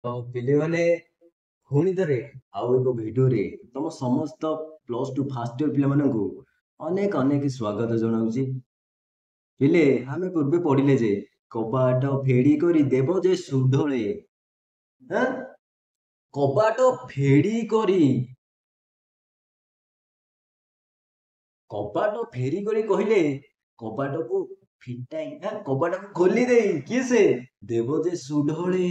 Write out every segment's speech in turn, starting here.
ପିଲେମାନେ ପୁଣି ଥରେ ଆଉ ଏକ ଭିଡିଓରେ ତମ ସମସ୍ତ +2 ଫାର୍ଷ୍ଟ ଇୟର ପିଲାମାନଙ୍କୁ ଅନେକ ଅନେକ ସ୍ୱାଗତ ଜଣାଉଛି। ପିଲେ ଆମେ ପୂର୍ବେ ପଢିଲେ ଯେ କବାଟ ଫେଡି କରି ଦେବ ଯେ ସୁଢଳେ। ଆଁ? କବାଟ ଫେଡି କରି କବାଟ ଫେରି କରି କହିଲେ କବାଟକୁ କବାଟକୁ ଖୋଲି ଦେଇ କିଏ ସେ ଦେବ ଯେ ସୁଢଳେ।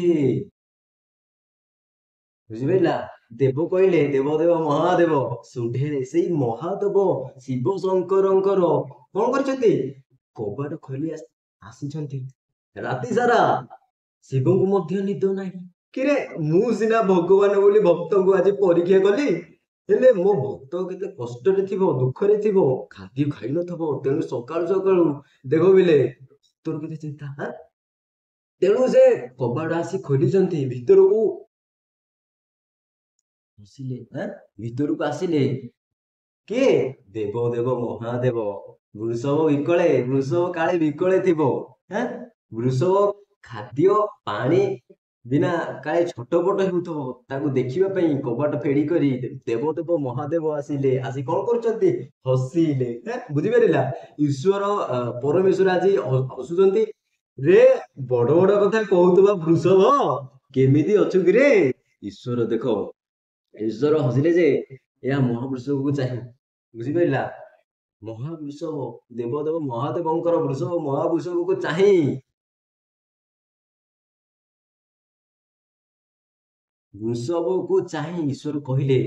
ବୁଝିପାରିଲା? ଦେବ କହିଲେ ଦେବ ମହାଦେବ, ସୁଢେରେ ସେଇ ମହାଦେବ ଶିବ ଶଙ୍କରଙ୍କର କଣ କରିଛନ୍ତି? କବାଟ ଖୋଲି ଆସିଛନ୍ତି। ରାତି ସାରା ଶିବଙ୍କୁ ମଧ୍ୟ ନିଦ ନାହିଁ। କିରେ, ମୁଁ ସିନା ଭଗବାନ ବୋଲି ଭକ୍ତଙ୍କୁ ଆଜି ପରୀକ୍ଷା କଲି, ହେଲେ ମୋ ଭକ୍ତ କେତେ କଷ୍ଟରେ ଥିବ, ଦୁଃଖରେ ଥିବ, ଖାଦ୍ୟ ଖାଇ ନଥିବ, ତେଣୁ ସକାଳୁ ସକାଳୁ ଦେଖ ବିଲେ ତୋର କେତେ ଚିନ୍ତା। ତେଣୁ ସେ କବାଟ ଆସି ଖୋଲିଛନ୍ତି, ଭିତରକୁ ଭିତରକୁ ଆସିଲେ କିଏ? ଦେବ ମହାଦେବ। ବୃଷଭ କାଳେ ବିକଳେ ଥିବ। ବୃଷଭ ଖାଦ୍ୟ ପାଣି ବିନା କାଳେ ଛଟପଟ ହେଉଥିବ, ତାକୁ ଦେଖିବା ପାଇଁ କବାଟ ଫେଡି କରି ଦେବ ମହାଦେବ ଆସିଲେ। ଆସି କଣ କରୁଛନ୍ତି? ହସିଲେ। ବୁଝିପାରିଲା? ଈଶ୍ୱର ପରମେଶ୍ୱର ଆଜି ହସୁଛନ୍ତି। ରେ ବଡ ବଡ କଥା କହୁଥିବା ବୃଷଭ, କେମିତି ଅଛୁ କିରେ? ଈଶ୍ୱର ଦେଖ, ଈଶ୍ୱର ହସିଲେ ଯେ ଏହା ମହାବୃଷଭକୁ ଚାହିଁ। ବୁଝିପାରିଲା? ମହାବୃଷଭ ମହାଦେବଙ୍କର ବୃଷଭ ମହାବୃଷଭକୁ ଚାହିଁ ଈଶ୍ୱର କହିଲେ,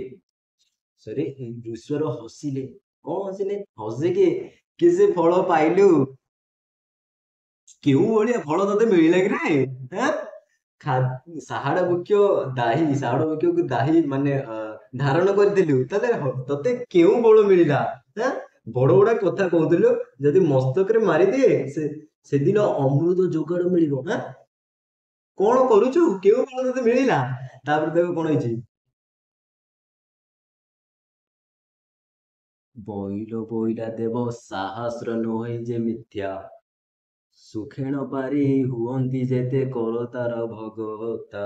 ସରି ଈଶ୍ୱର ହସିଲେ। କଣ ହସିଲେ? ହସିକି କି ସେ ଫଳ ପାଇଲୁ? କେଉଁ ଭଳିଆ ଫଳ ତତେ ମିଳିଲା କିରେ? ସାହାଡ ବୃକ୍ଷକୁ ଦାହି ମାନେ ଧାରଣ କରିଥିଲୁ, ତାହେଲେ ତତେ କେଉଁ ଫଳ ମିଳିଲା? ବଡ ବଡ କଥା କହୁଥିଲୁ, ଯଦି ମସ୍ତକରେ ମାରିଦିଏ ସେଦିନ ଅମୃତ ଯୋଗାଡ଼ ମିଳିବ। କଣ କରୁଛୁ? କେଉଁ ଫଳ ତତେ ମିଳିଲା? ତାପରେ ଦେଖ କଣ ହେଇଛି। ବୋଇଲା ଦେବ ସାହସ୍ର ନୁହେଁ ଯେ ମିଥ୍ୟା, ସୁଖେଣ ପାରି ହୁଅନ୍ତି ଯେତେ କରତାର ଭଗତା।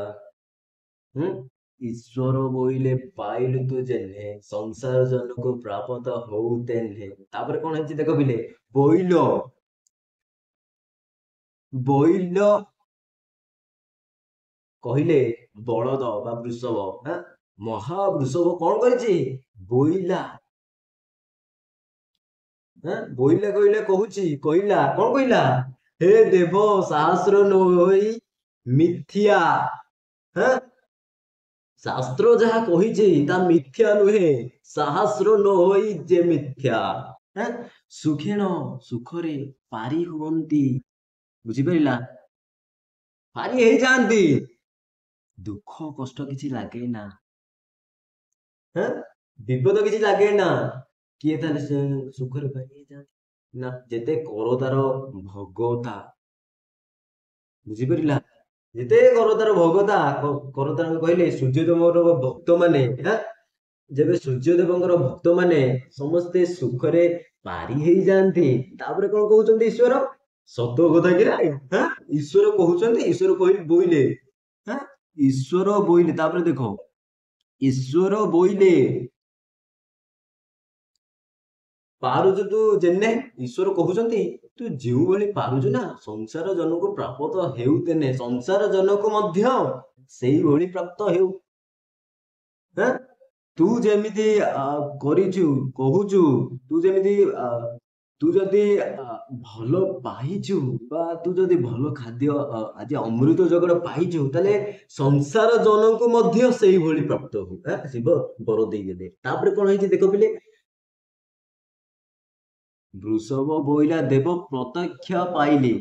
ଈଶ୍ୱର ବୋଇଲେ ପାଇଲୁ ତୁ ଯେହ୍ନେ, ସଂସାର ଜନକୁ ପ୍ରାପତ ହଉ ତେହ୍ନେ। ତାପରେ କଣ ହେଇଛି ଦେଖ ପିଲେ। ବୋଇଲ କହିଲେ ବଳଦ ବା ବୃଷଭ। ମହାବୃଷଭ କଣ କରିଛି? ବୋଇଲା କହିଲା କଣ କହିଲା? ହେ ଦେବ ସହସ୍ର ନୋଇ ମିଥ୍ୟା। ଶାସ୍ତ୍ର ଯାହା କହିଛି ତା ମିଥ୍ୟା ନୁହେଁ। ସହସ୍ର ନୋଇ ଯେ ମିଥ୍ୟା। ସୁଖେଣ ସୁଖରେ ପାରି ହୁଅନ୍ତି। ବୁଝିପାରିଲା? ପାରି ହେଇଯାଆନ୍ତି। ଦୁଃଖ କଷ୍ଟ କିଛି ଲାଗେ ନା। ବିପଦ କିଛି ଲାଗେ ନା। କିଏ ତାହେଲେ ସେ ସୁଖରେ ପାରି ହେଇଯାଆନ୍ତି? ନା, ଯେତେ କରତାର ଭଗତା। ବୁଝିପାରିଲା? ଯେତେ କରତାର ଭଗତା, କରତାର କହିଲେ ସୂର୍ଯ୍ୟଦେବଙ୍କର ଭକ୍ତ ମାନେ, ଯେବେ ସୂର୍ଯ୍ୟଦେବଙ୍କର ଭକ୍ତ ମାନେ ସମସ୍ତେ ସୁଖରେ ପାରି ହେଇଯାଆନ୍ତି, ତାପରେ କଣ କହୁଛନ୍ତି ଈଶ୍ୱର? ସତ କଥା କିରେ? ଈଶ୍ୱର କହୁଛନ୍ତି, ଈଶ୍ୱର କହିଲେ ବୋଇଲେ। ଈଶ୍ୱର ବୋଇଲେ, ତାପରେ ଦେଖ, ଈଶ୍ୱର ବୋଇଲେ ପାରୁଛୁ ତୁ ଯେନେ। ଈଶ୍ୱର କହୁଛନ୍ତି ତୁ ଯେଉଁଭଳି ପାରୁଛୁ ନା, ସଂସାର ଜନକୁ ପ୍ରାପ୍ତ ହେଉ ତେନେ, ସଂସାର ଜନକୁ ମଧ୍ୟ ସେଇଭଳି ପ୍ରାପ୍ତ ହେଉ। ତୁ ଯେମିତି କରିଛୁ କହୁଛୁ, ତୁ ଯେମିତି ତୁ ଯଦି ଭଲ ପାଇଛୁ ବା ତୁ ଯଦି ଭଲ ଖାଦ୍ୟ ଆଜି ଅମୃତ ଜଗତ ପାଇଛୁ, ତାହେଲେ ସଂସାର ଜନକୁ ମଧ୍ୟ ସେଇଭଳି ପ୍ରାପ୍ତ ହଉ। ଶିବ ବର ଦେଇଦେଲେ। ତାପରେ କଣ ହେଇଛି ଦେଖ ପିଲେ। ବୃଷଭ ବୋଇଲା ଦେବ ପ୍ରତ୍ୟକ୍ଷ ପାଇଲି,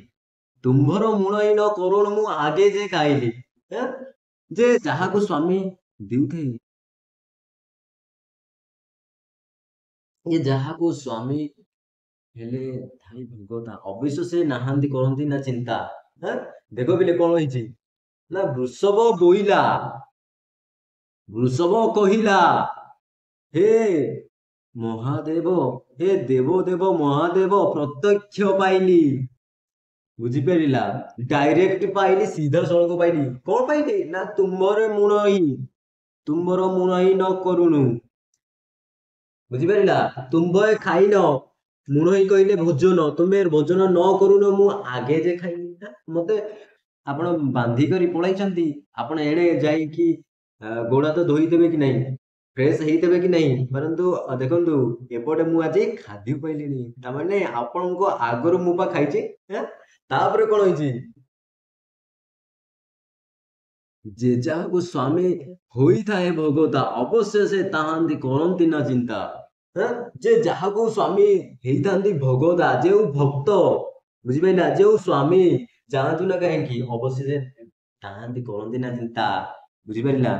ତୁମ୍ଭର ମୂଳହୀନ କରୁଣ ମୁଁ ଆଗେ ଯେ ଖାଇଲି। ଯେ ଯାହାକୁ ସ୍ୱାମୀ ଦେଉଥାଏ, ଯାହାକୁ ସ୍ୱାମୀ ହେଲେ ଥାଇ ଭଗତା, ଅବଶ୍ୟ ସେ ନାହାନ୍ତି, କରନ୍ତି ନା ଚିନ୍ତା। ଦେଖ ପିଲେ କଣ ହେଇଛି ନା, ବୃଷଭ କହିଲା, ହେ ମହାଦେବ, ହେ ଦେବ ମହାଦେବ ପ୍ରତ୍ୟକ୍ଷ ପାଇଲି। ବୁଝିପାରିଲା? ଡାଇରେକ୍ଟ ପାଇଲି, ସିଧାସଳଖ ପାଇଲି। କଣ ପାଇଲି? ନା ତୁମର ମୁଣ ହିଁ ନ କରୁଣୁ। ବୁଝିପାରିଲା? ତୁମ୍ଭେ ଖାଇନ, ମୁଣ ହିଁ କହିଲେ ଭୋଜନ, ତୁମେ ଭୋଜନ ନ କରୁନ, ମୁଁ ଆଗେ ଯେ ଖାଇଲି। ମତେ ଆପଣ ବାନ୍ଧି କରି ପଳାଇଛନ୍ତି, ଆପଣ ଏଣେ ଯାଇକି ଗୋଡ଼ ହାତ ଧୋଇଦେବେ କି ନାହିଁ, ଫ୍ରେଶ ହେଇଦେବେ କି ନାହିଁ, ପରନ୍ତୁ ଦେଖନ୍ତୁ ଏପଟେ ମୁଁ ଆଜି ଖାଦ୍ୟ ପାଇଲିଣି, ତାମାନେ ଆପଣଙ୍କ ଆଗରୁ ମୁଁ ପା ଖାଇଛି। ତାପରେ କଣ ହେଇଛି? ଯେ ଯାହାକୁ ସ୍ୱାମୀ ହୋଇଥାଏ ଭୋଗତା, ଅବଶ୍ୟ ସେ ତାହାନ୍ତି କରନ୍ତି ନା ଚିନ୍ତା। ଯେ ଯାହାକୁ ସ୍ୱାମୀ ହେଇଥାନ୍ତି ଭୋଗତା, ଯେଉଁ ଭକ୍ତ, ବୁଝିପାରିଲା, ଯେଉଁ ସ୍ୱାମୀ ଯାଆନ୍ତୁ ନା କାହିଁକି, ଅବଶ୍ୟ ସେ ତାହାନ୍ତି କରନ୍ତି ନା ଚିନ୍ତା। ବୁଝିପାରିଲା?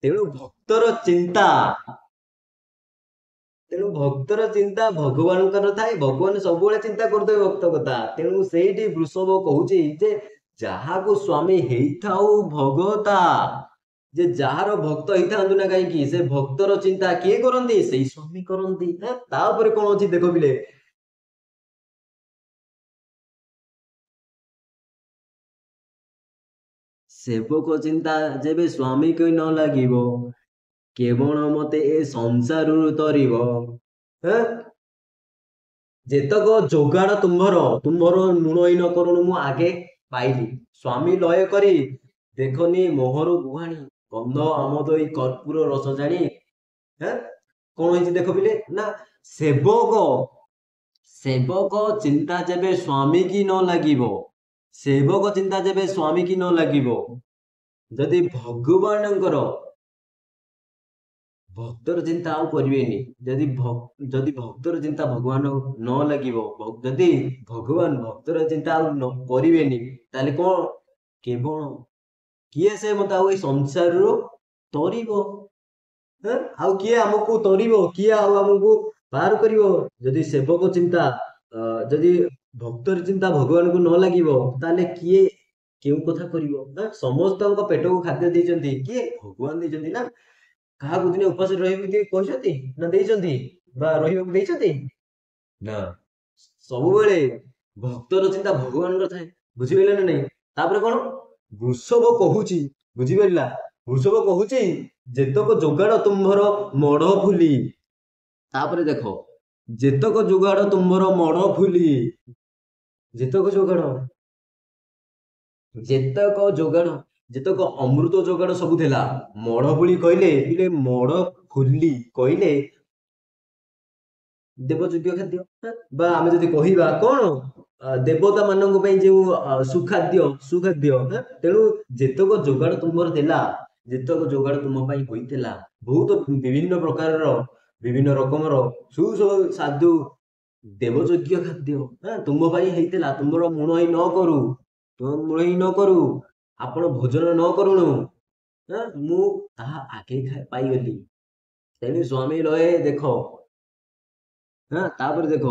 ତେଣୁ ଭକ୍ତର ଚିନ୍ତା, ଭଗବାନଙ୍କର ଥାଏ, ଭଗବାନ ସବୁବେଳେ ଚିନ୍ତା କରୁଥିବେ ଭକ୍ତ କଥା। ତେଣୁ ସେଇଠି ବୃଷଭ କହୁଛି ଯେ ଯାହାକୁ ସ୍ୱାମୀ ହେଇଥାଉ ଭଗତା, ଯେ ଯାହାର ଭକ୍ତ ହେଇଥାନ୍ତୁ ନା କାହିଁକି, ସେ ଭକ୍ତର ଚିନ୍ତା କିଏ କରନ୍ତି? ସେଇ ସ୍ୱାମୀ କରନ୍ତି। ତାପରେ କଣ ଅଛି ଦେଖ ପିଲେ, ସେବକ ଚିନ୍ତା ଯେବେ ସ୍ୱାମୀକୁ ନ ଲାଗିବ, କେବଳ ମତେ ଏ ସଂସାରରୁ ତରିବ। ଯେତକ ଯୋଗାଡ଼ ତୁମ୍ଭର ମୂଳହୀନ କରୁଣୁ, ମୁଁ ଆଗେ ପାଇଲି। ସ୍ୱାମୀ ଲୟ କରି ଦେଖନି ମୋହର ଗୁହାଣୀ, ଗନ୍ଧ ଆମୋଦଇ କର୍ପୂର ରସ ଜାଣି। କଣ ହେଇଛି ଦେଖ ପିଲେ, ନା ସେବକ ଚିନ୍ତା ଯେବେ ସ୍ୱାମୀ କି ନ ଲାଗିବ, ସେବକ ଚିନ୍ତା ଯେବେ ସ୍ୱାମୀ କି ନ ଲାଗିବ, ଯଦି ଭଗବାନଙ୍କର ଭକ୍ତର ଚିନ୍ତା ଆଉ କରିବେନି, ଯଦି ଭକ୍ତର ଚିନ୍ତା ଭଗବାନ ନ ଲାଗିବ, ଯଦି ଭଗବାନ ଭକ୍ତର ଚିନ୍ତା ଆଉ କରିବେନି, ତାହେଲେ କଣ? କେବଳ କିଏ ସେ ମତେ ଆଉ ଏଇ ସଂସାରରୁ ତରିବ? ଆଉ କିଏ ଆମକୁ ତରିବ? କିଏ ଆଉ ଆମକୁ ପାର କରିବ? ଯଦି ସେବକ ଚିନ୍ତା, ଯଦି ଭକ୍ତର ଚିନ୍ତା ଭଗବାନଙ୍କୁ ନ ଲାଗିବ, ତାହେଲେ କିଏ କେଉଁ କଥା କରିବ? ସମସ୍ତଙ୍କ ପେଟକୁ ଖାଦ୍ୟ ଦେଇଛନ୍ତି କିଏ? ଭଗବାନ ଦେଇଛନ୍ତି ନା। କାହାକୁ ଦିନେ ଉପାସ ରହିବାକୁ କହିଛନ୍ତି ନା ଦେଇଛନ୍ତି, ବା ରହିବାକୁ ଦେଇଛନ୍ତି? ନା। ସବୁବେଳେ ଭକ୍ତର ଚିନ୍ତା ଭଗବାନଙ୍କର ଥାଏ। ବୁଝିପାରିଲେ ନା ନାଇଁ? ତାପରେ କଣ ବୃଷଭ କହୁଛି, ବୁଝିପାରିଲା? ବୃଷଭ କହୁଛି ଯେତକ ଯୋଗାଡ଼ ତୁମ୍ଭର ମଢ ଫୁଲି। ତାପରେ ଦେଖ, ଯେତକ ଯୋଗାଡ଼ ତୁମ୍ଭର ମଢ ଫୁଲି, ଯେତକ ଯୋଗାଡ଼, ଯେତକ ଅମୃତ ଯୋଗାଡ଼ ସବୁ ଥିଲା, ମଢ ଫୁଲି କହିଲେ ମଢ ଫୁଲି କହିଲେ ଦେବଯୋଗ୍ୟ ଖାଦ୍ୟ। ବା ଆମେ ଯଦି କହିବା କଣ, ଦେବତା ମାନଙ୍କ ପାଇଁ ଯେଉଁ ସୁଖାଦ୍ୟ। ତେଣୁ ଯେତକ ଯୋଗାଡ଼ ତୁମର ଥିଲା, ଯେତକ ଯୋଗାଡ଼ ତୁମ ପାଇଁ ହୋଇଥିଲା, ବହୁତ ବିଭିନ୍ନ ପ୍ରକାରର, ବିଭିନ୍ନ ରକମର ସୁସ୍ୱାଦୁ ଦେବଯୋଗ୍ୟ ଖାଦ୍ୟ ତୁମ ପାଇଁ ହେଇଥିଲା। ତୁମର ମୁଣ ହିଁ ନ କରୁ, ଆପଣ ଭୋଜନ ନ କରୁଣୁ, ମୁଁ ତାହା ଆଗେ ପାଇଗଲି। ତେଣୁ ସ୍ୱାମୀ ଲଏ ଦେଖ, ତାପରେ ଦେଖ,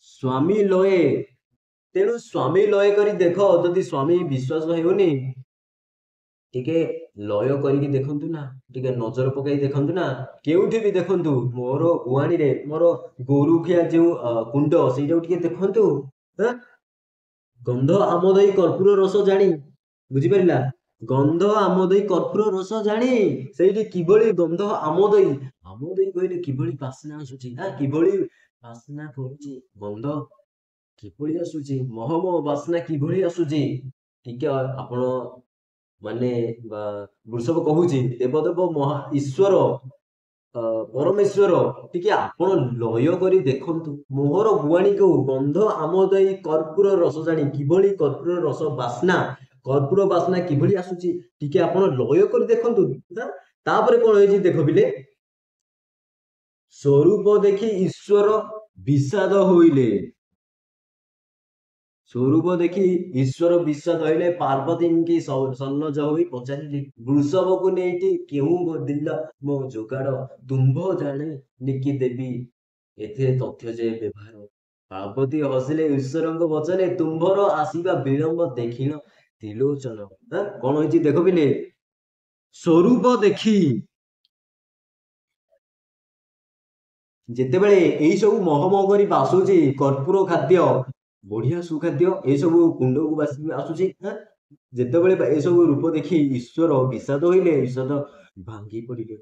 ସ୍ୱାମୀ ଲଏ, ତେଣୁ ସ୍ୱାମୀ ଲୟ କରି ଦେଖ। ଯଦି ସ୍ୱାମୀ ବିଶ୍ୱାସ ହେଉନି, ଟିକେ ଲୟ କରିକି ଦେଖନ୍ତୁ ନା, ଟିକେ ନଜର ପକାଇ ଦେଖନ୍ତୁ ନା, କେଉଁଠି ବି ଦେଖନ୍ତୁ, ମୋର ଗୁହାଣୀରେ ମୋର ଗୋରୁଖିଆ ଯେଉଁ କୁଣ୍ଡ, ସେଇଟାକୁ ଟିକେ ଦେଖନ୍ତୁ। ଗନ୍ଧ ଆମୋଦଇ କର୍ପୂର ରସ ଜାଣି, ବୁଝିପାରିଲା? ଗନ୍ଧ ଆମୋଦଇ କର୍ପୂର ରସ ଜାଣି, ସେଇଠି କିଭଳି ଗନ୍ଧ ଆମୋଦଇ କହିଲେ କିଭଳି ବାସ୍ନା ଆସୁଛି, କିଭଳି ବାସ୍ନା କରୁଛି, ଗନ୍ଧ କିଭଳି ଆସୁଛି, ମହମ ବାସ୍ନା କିଭଳି ଆସୁଛି, ଟିକେ ଆପଣ ମାନେ ବୃଷଭ କହୁଛି ଦେବଦେବ ଈଶ୍ୱର, ପରମେଶ୍ୱର, ଟିକେ ଆପଣ ଲୟ କରି ଦେଖନ୍ତୁ ମୋହର ଗୁଆଣୀକୁ। ଗନ୍ଧ ଆମୋଦଇ କର୍ପୂର ରସ ଜାଣି, କିଭଳି କର୍ପୂର ରସ ବାସ୍ନା, କର୍ପୂର ବାସ୍ନା କିଭଳି ଆସୁଛି, ଟିକେ ଆପଣ ଲୟ କରି ଦେଖନ୍ତୁ। ତାପରେ କଣ ହେଇଛି ଦେଖ ପିଲେ, ସ୍ୱରୂପ ଦେଖି ଈଶ୍ୱର ବିଷାଦ ହୋଇଲେ, ସ୍ୱରୂପ ଦେଖି ଈଶ୍ୱର ବିଷାଦ ହେଲେ, ପାର୍ବତୀଙ୍କି ସନ୍ନଜ ହୋଇ ପଚାରିଲେ, ବୃଷଭକୁ ନେଇଟି କେଉଁ ଦିନ ମୋ ଯୋଗାଡ଼, ତୁମ୍ଭ ଜାଣେ ନିକି ଦେବି ଏଥିରେ ତଥ୍ୟ ଯେ ବ୍ୟବହାର। ପାର୍ବତୀ ହସିଲେ, ଈଶ୍ୱରଙ୍କ ବଚନେ, ତୁମ୍ଭର ଆସିବା ବିଳମ୍ବ ଦେଖିଣ ତ୍ରିଲୋଚନ। କଣ ହେଇଛି ଦେଖ ପିଲେ, ସ୍ୱରୂପ ଦେଖି ଯେତେବେଳେ ଏଇ ସବୁ ମହମହ କରି ବାସୁଛି କର୍ପୂର ଖାଦ୍ୟ, ବଢିଆ ସୁଖାଦ୍ୟ, ଏଇ ସବୁ କୁଣ୍ଡକୁ ବାସି ଆସୁଛି, ଯେତେବେଳେ ଏସବୁ ରୂପ ଦେଖି ଈଶ୍ୱର ବିଷାଦ ହଇଲେ, ଈଶ୍ୱର ଭାଙ୍ଗି ପଡିଲେ।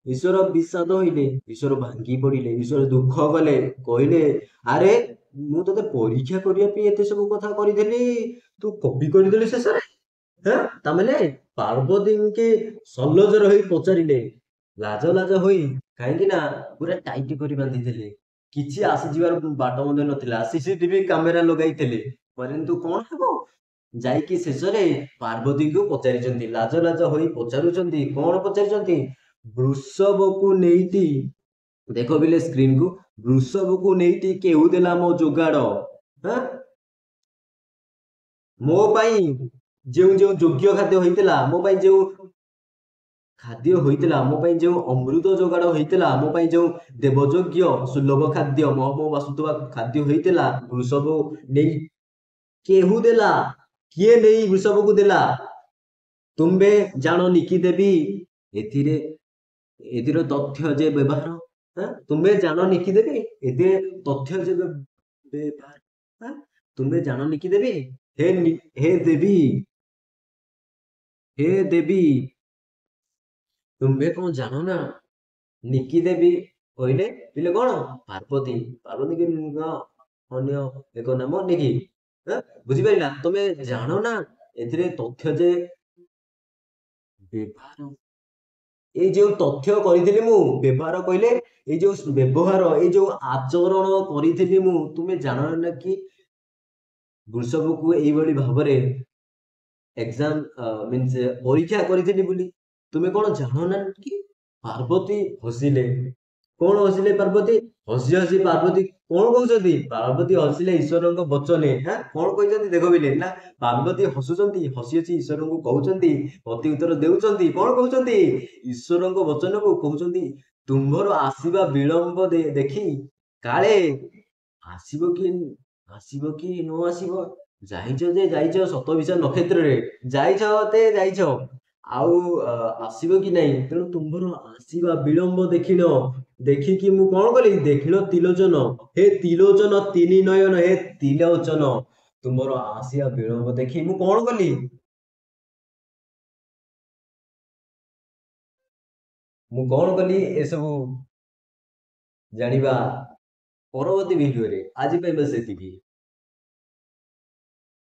ଈଶ୍ୱର ବିଷାଦ ହଇଲେ, ଈଶ୍ୱର ଭାଙ୍ଗି ପଡିଲେ, ଈଶ୍ୱର ଦୁଃଖ କଲେ, କହିଲେ ଆରେ ମୁଁ ତତେ ପରୀକ୍ଷା କରିବା ପାଇଁ ଏତେ ସବୁ କଥା କରିଦେଲି, ତୁ କପି କରିଦେଲି ଶେଷରେ। ତାମାନେ ପାର୍ବତୀଙ୍କି ସଲ୍ଲଜର ହୋଇ ପଚାରିଲେ, ଲାଜ ଲାଜ ହୋଇ, କାହିଁକି ନା ପୁରା ଟାଇଟ୍ କରି ବାନ୍ଧିଥିଲେ, କିଛି ଆସିଯିବାର ବାଟ ମଧ୍ୟ ନଥିଲା, ସିସିଟିଭି କ୍ୟାମେରା ଲଗାଇଥିଲେ, ପରନ୍ତୁ କଣ ହେବ? ଯାଇକି ଶେଷରେ ପାର୍ବତୀଙ୍କୁ ପଚାରିଛନ୍ତି, ଲାଜ ଲାଜ ହୋଇ ପଚାରୁଛନ୍ତି, କଣ ପଚାରିଛନ୍ତି? ବୃଷଭକୁ ନେଇଟି, ଦେଖ ବିଲେ ସ୍କ୍ରିନକୁ, ବୃଷଭକୁ ନେଇଟି କେଉ ଦେଲା ମୋ ଯୋଗାଡ଼, ମୋ ପାଇଁ ଯେଉଁ ଯେଉଁ ଯୋଗ୍ୟ ଖାଦ୍ୟ ହୋଇଥିଲା, ମୋ ପାଇଁ ଯେଉଁ ଖାଦ୍ୟ ହୋଇଥିଲା, ମୋ ପାଇଁ ଯେଉଁ ଅମୃତ ଯୋଗାଡ଼ ହୋଇଥିଲା, ମୋ ପାଇଁ ଯେଉଁ ଦେବଯୋଗ୍ୟ ସୁଲଭ ଖାଦ୍ୟ ମହମ ବାସୁଥିବା ଖାଦ୍ୟ ହୋଇଥିଲା, ବୃଷଭ ନେଇ କେହୁ ଦେଲା, କିଏ ନେଇ ବୃଷଭକୁ ଦେଲା? ତୁମ୍ଭେ ଜାଣ ନିକି ଦେବି, ଏଥିରେ ଏଥିର ତଥ୍ୟ ଯେ ବ୍ୟବହାର, ତୁମ୍ଭେ ଜାଣ ନିକି ଦେବି, ଏଥିରେ ତଥ୍ୟ ଯେ ବ୍ୟବହାର, ତୁମ୍ଭେ ଜାଣ ନିକି ଦେବି, ହେ ଦେବୀ, ହେ ଦେବୀ, ତୁମ୍ଭେ କଣ ଜାଣ ନା? ନିକି ଦେବୀ କହିଲେ ପିଲେ କଣ? ପାର୍ବତୀ, ପାର୍ବତୀ ଅନ୍ୟ ଏକ ନାମ ନିକି, ବୁଝିପାରିଲା? ତମେ ଜାଣ ନା ଏଥିରେ ତଥ୍ୟ ଯେ ବ୍ୟବହାର, ଏଇ ଯୋଉ ତଥ୍ୟ କରିଥିଲି ମୁଁ, ବ୍ୟବହାର କହିଲେ ଏଇ ଯୋଉ ବ୍ୟବହାର, ଏଇ ଯୋଉ ଆଚରଣ କରିଥିଲି ମୁଁ, ତୁମେ ଜାଣ ନା କି ବୃଷଭକୁ ଏଇଭଳି ଭାବରେ ଏକ୍ସାମ ମିନ୍ସ ପରୀକ୍ଷା କରିଥିଲି ବୋଲି, ତୁମେ କଣ ଜାଣ ନା କି? ପାର୍ବତୀ ହସିଲେ, କଣ ହସିଲେ ପାର୍ବତୀ? ହସି ହସି ପାର୍ବତୀ କଣ କହୁଛନ୍ତି? ପାର୍ବତୀ ହସିଲେ ଈଶ୍ୱରଙ୍କ ବଚନେ, କଣ କହିଛନ୍ତି ଦେଖ ବିଲେ ନା, ପାର୍ବତୀ ହସୁଛନ୍ତି, ହସି ହସି ଈଶ୍ୱରଙ୍କୁ କହୁଛନ୍ତି, ପ୍ରତି ଉତ୍ତର ଦେଉଛନ୍ତି, କଣ କହୁଛନ୍ତି? ଈଶ୍ୱରଙ୍କ ବଚନକୁ କହୁଛନ୍ତି, ତୁମ୍ଭର ଆସିବା ବିଳମ୍ବ ଦେଖି କାଳେ ଆସିବ କି ନ ଆସିବ, ଯାଇଛ ଯେ ଯାଇଛ ଶତବିଶା ନକ୍ଷତ୍ରରେ, ଯାଇଛ ଆଉ ଆସିବ କି ନାହିଁ, ତେଣୁ ତୁମ୍ଭର ଆସିବା ବିଳମ୍ବ ଦେଖିକି ମୁଁ କଣ କଲି? ଦେଖିଲ ତିଲୋଚନ, ହେ ତିଲୋଚନ ତିନି ନୟନ, ହେ ତିଲୋଚନ, ତୁମର ଆସିବା ବିଳମ୍ବ ଦେଖି ମୁଁ କଣ କଲି? ମୁଁ କଣ କଲି? ଏସବୁ ଜାଣିବା ପରବର୍ତ୍ତୀ ଭିଡିଓରେ, ଆଜି ପାଇଁ ବାସ୍ ଏତିକି।